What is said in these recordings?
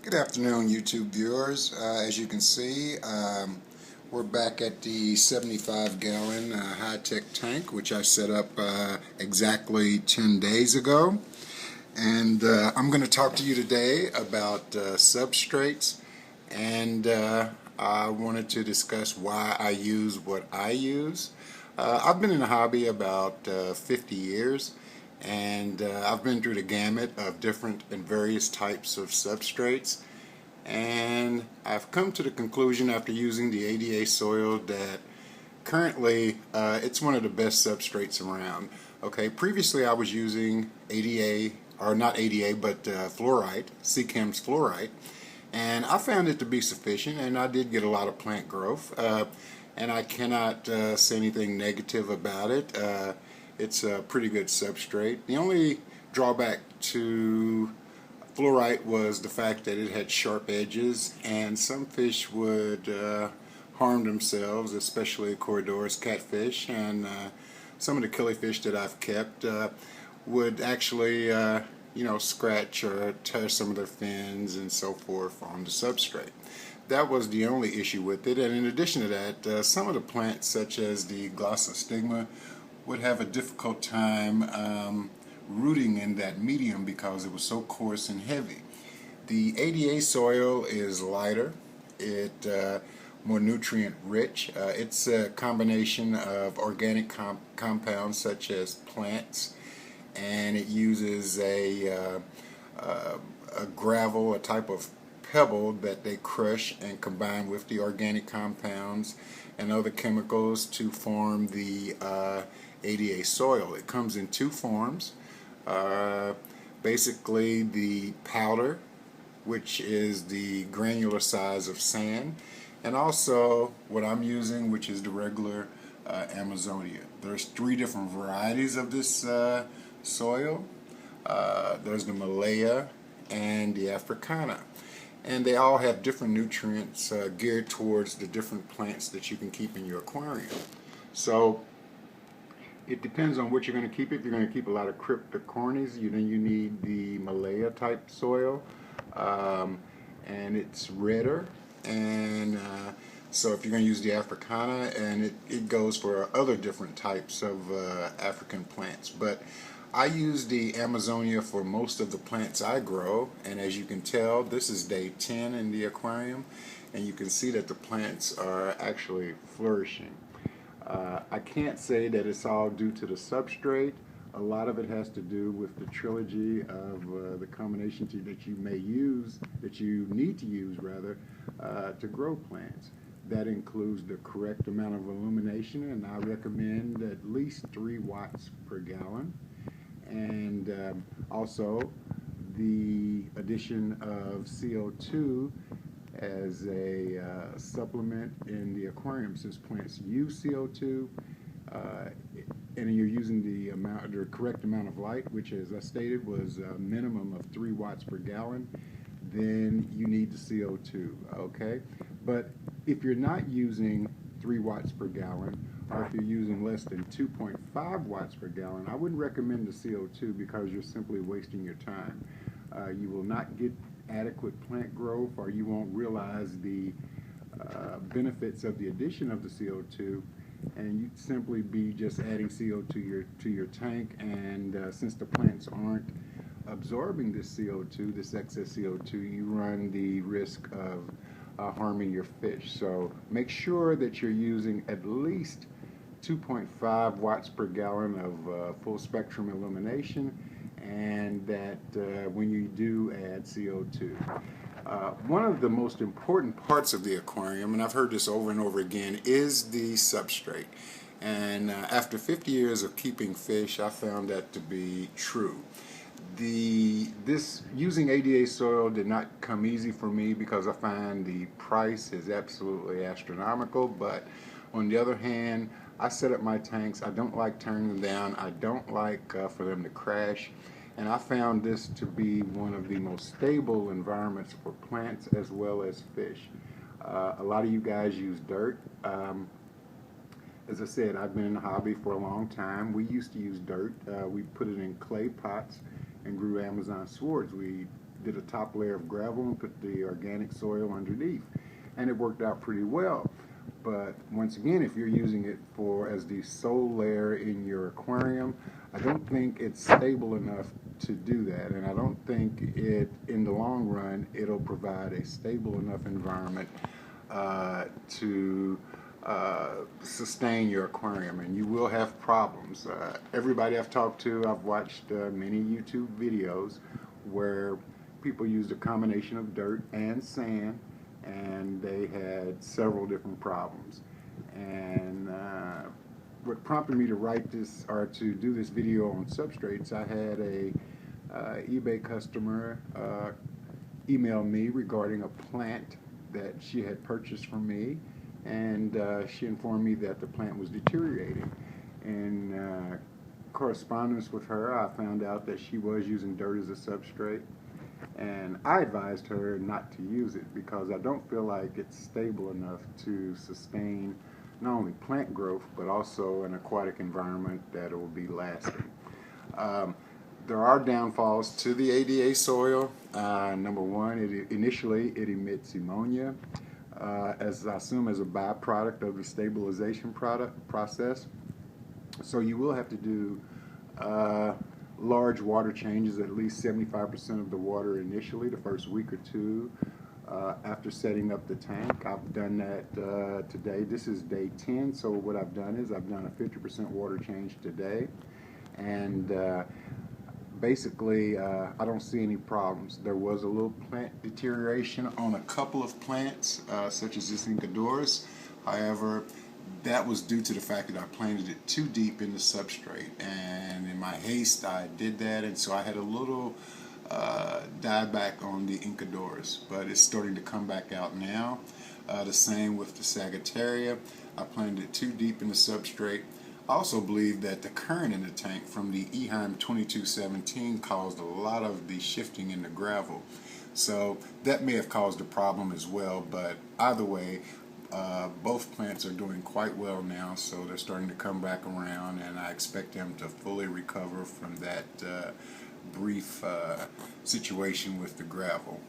Good afternoon, YouTube viewers. As you can see, we're back at the 75-gallon high-tech tank, which I set up exactly 10 days ago. And I'm going to talk to you today about substrates, and I wanted to discuss why I use what I use. I've been in the hobby about 50 years. And I've been through the gamut of different and various types of substrates, and I've come to the conclusion after using the ADA soil that currently it's one of the best substrates around. Okay, previously I was using ADA, or not ADA, but Flourite, Seachem's Flourite, and I found it to be sufficient, and I did get a lot of plant growth, and I cannot say anything negative about it. It's a pretty good substrate. The only drawback to Flourite was the fact that it had sharp edges, and some fish would harm themselves, especially corridors, catfish, and some of the killifish that I've kept would actually scratch or tear some of their fins and so forth on the substrate. That was the only issue with it, and in addition to that, some of the plants, such as the glossostigma, would have a difficult time rooting in that medium because it was so coarse and heavy. The ADA soil is lighter, it more nutrient rich. It's a combination of organic compounds such as plants, and it uses a gravel, a type of pebble that they crush and combine with the organic compounds and other chemicals to form the ADA soil. It comes in two forms. Basically the powder, which is the granular size of sand, and also what I'm using, which is the regular Amazonia. There's three different varieties of this soil. There's the Malaya and the Africana, and they all have different nutrients geared towards the different plants that you can keep in your aquarium. So it depends on what you're going to keep. If you're going to keep a lot of cryptocornis, then you need the Malaya type soil, and it's redder. And so if you're going to use the Africana, and it goes for other different types of African plants. But I use the Amazonia for most of the plants I grow, and as you can tell, this is day 10 in the aquarium, and you can see that the plants are actually flourishing. I can't say that it's all due to the substrate. A lot of it has to do with the trilogy of the combination that you may use, that you need to use rather, to grow plants. That includes the correct amount of illumination, and I recommend at least 3 watts per gallon. And also the addition of CO2 as a supplement in the aquarium, since plants use CO2, and you're using the correct amount of light, which, as I stated, was a minimum of 3 watts per gallon, then you need the CO2, okay? But if you're not using 3 watts per gallon, or if you're using less than 2.5 watts per gallon, I wouldn't recommend the CO2 because you're simply wasting your time. You will not get adequate plant growth, or you won't realize the benefits of the addition of the CO2, and you'd simply be just adding CO2 to your tank, and since the plants aren't absorbing this CO2, this excess CO2, you run the risk of harming your fish. So make sure that you're using at least 2.5 watts per gallon of full spectrum illumination, and that when you do add CO2. One of the most important parts of the aquarium, and I've heard this over and over again, is the substrate. And after 50 years of keeping fish, I found that to be true. Using ADA soil did not come easy for me because I find the price is absolutely astronomical, but on the other hand, I set up my tanks. I don't like turning them down. I don't like for them to crash. And I found this to be one of the most stable environments for plants as well as fish. A lot of you guys use dirt. As I said, I've been in the hobby for a long time. We used to use dirt. We put it in clay pots and grew Amazon swords. We did a top layer of gravel and put the organic soil underneath, and it worked out pretty well. But once again, if you're using it as the sole layer in your aquarium, I don't think it's stable enough to do that, and I don't think in the long run, it'll provide a stable enough environment to sustain your aquarium, and you will have problems. Everybody I've talked to, I've watched many YouTube videos where people used a combination of dirt and sand, and they had several different problems. And what prompted me to write this, or to do this video on substrates, I had a eBay customer email me regarding a plant that she had purchased from me, and she informed me that the plant was deteriorating. In correspondence with her, I found out that she was using dirt as a substrate, and I advised her not to use it because I don't feel like it's stable enough to sustain not only plant growth but also an aquatic environment that will be lasting. There are downfalls to the ADA soil. Number one, initially it emits ammonia, as I assume as a byproduct of the stabilization process. So you will have to do large water changes, at least 75% of the water initially, the first week or two after setting up the tank. I've done that today. This is day 10, so what I've done is I've done a 50% water change today, and basically I don't see any problems. There was a little plant deterioration on a couple of plants, such as this Incadoras. However, that was due to the fact that I planted it too deep in the substrate, and in my haste I did that, and so I had a little dieback on the Incadoras, but it's starting to come back out now. The same with the Sagittaria. I planted it too deep in the substrate. I also believe that the current in the tank from the Eheim 2217 caused a lot of the shifting in the gravel, so that may have caused a problem as well. But either way, both plants are doing quite well now, so they're starting to come back around, and I expect them to fully recover from that brief situation with the gravel.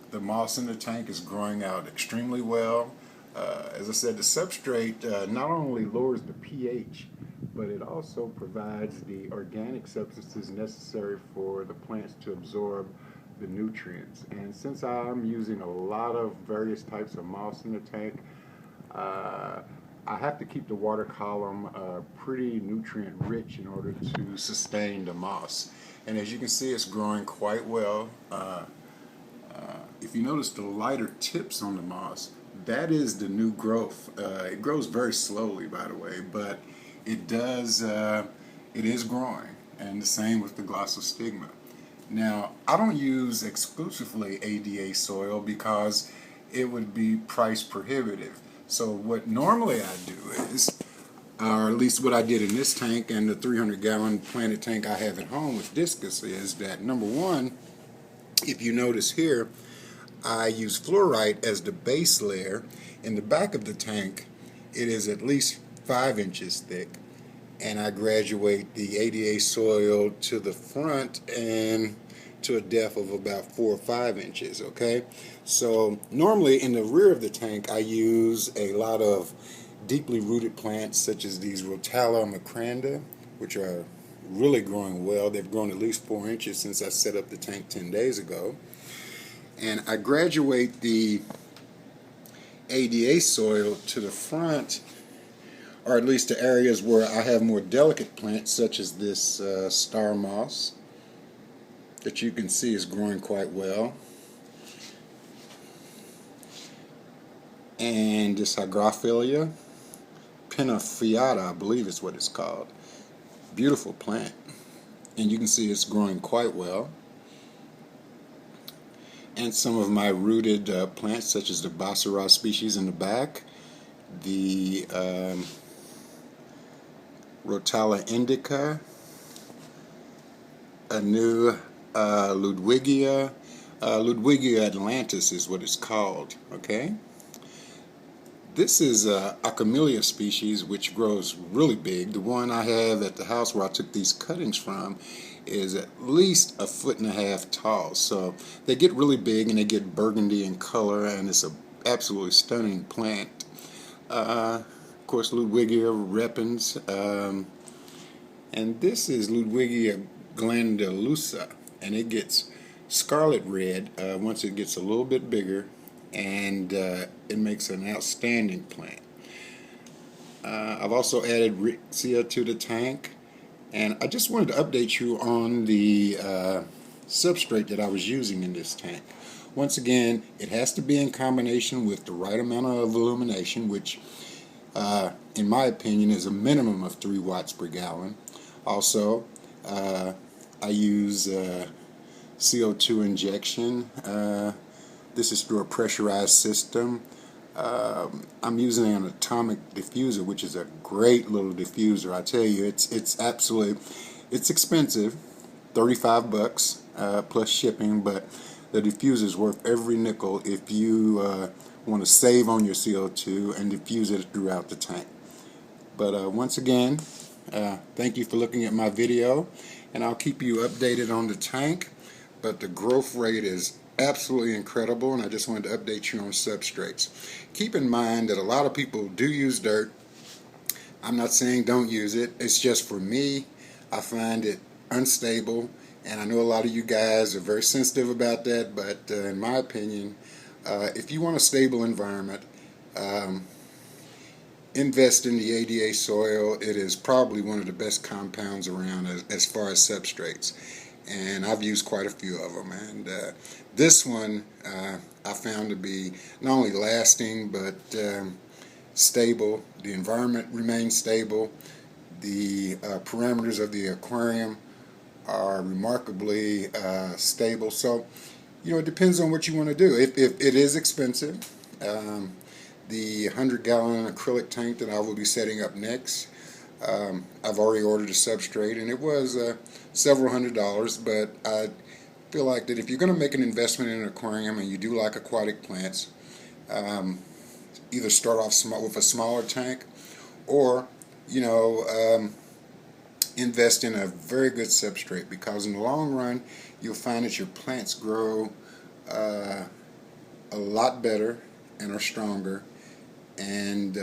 The moss in the tank is growing out extremely well. As I said, the substrate not only lowers the pH, but it also provides the organic substances necessary for the plants to absorb the nutrients. And since I'm using a lot of various types of moss in the tank, I have to keep the water column pretty nutrient rich in order to sustain the moss. And as you can see, it's growing quite well. If you notice the lighter tips on the moss, that is the new growth. It grows very slowly, by the way, but it is growing, and the same with the glossostigma. Now, I don't use exclusively ADA soil because it would be price prohibitive. So what normally I do is, or at least what I did in this tank and the 300-gallon planted tank I have at home with discus, is that number one, if you notice here, I use Flourite as the base layer. In the back of the tank, it is at least 5 inches thick, and I graduate the ADA soil to the front and to a depth of about 4 or 5 inches. Okay, so normally in the rear of the tank I use a lot of deeply rooted plants such as these Rotala macranda, which are really growing well. They've grown at least 4 inches since I set up the tank 10 days ago. And I graduate the ADA soil to the front, or at least to areas where I have more delicate plants, such as this star moss that you can see is growing quite well, and this Hygrophila pinnafiata, I believe is what it's called. Beautiful plant, and you can see it's growing quite well. And some of my rooted plants, such as the Baccarat species in the back, the Rotala indica, a new Ludwigia atlantis is what it's called. Okay, this is a camellia species which grows really big. The one I have at the house where I took these cuttings from is at least 1.5 feet tall. So they get really big and they get burgundy in color, and it's a absolutely stunning plant. Of course, Ludwigia repens, and this is Ludwigia glandulosa, and it gets scarlet red once it gets a little bit bigger, and it makes an outstanding plant. I've also added Rixia to the tank, and I just wanted to update you on the substrate that I was using in this tank. Once again, it has to be in combination with the right amount of illumination, which in my opinion is a minimum of 3 watts per gallon. Also, I use CO2 injection. This is through a pressurized system. I'm using an atomic diffuser, which is a great little diffuser. I tell you, it's expensive, $35 plus shipping, but the diffuser is worth every nickel if you want to save on your CO2 and diffuse it throughout the tank. But once again, thank you for looking at my video, and I'll keep you updated on the tank. But the growth rate is absolutely incredible, and I just wanted to update you on substrates. Keep in mind that a lot of people do use dirt. I'm not saying don't use it. It's just, for me, I find it unstable, and I know a lot of you guys are very sensitive about that, but in my opinion, if you want a stable environment, invest in the ADA soil. It is probably one of the best compounds around as far as substrates, and I've used quite a few of them, and this one I found to be not only lasting but stable. The environment remains stable. The parameters of the aquarium are remarkably stable. So, you know, it depends on what you want to do. If it is expensive, the 100-gallon acrylic tank that I will be setting up next, I've already ordered a substrate, and it was several $100s, but I feel like that if you're going to make an investment in an aquarium and you do like aquatic plants, either start off with a smaller tank, or, you know, invest in a very good substrate, because in the long run you'll find that your plants grow a lot better and are stronger and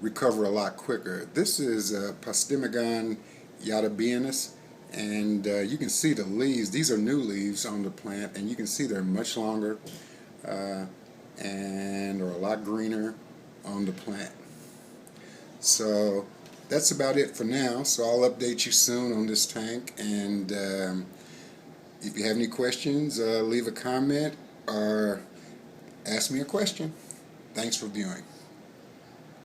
recover a lot quicker. This is Postemigon yadabianus, and you can see the leaves. These are new leaves on the plant, and you can see they're much longer and are a lot greener on the plant. So that's about it for now. So I'll update you soon on this tank, and if you have any questions, leave a comment or ask me a question. Thanks for viewing.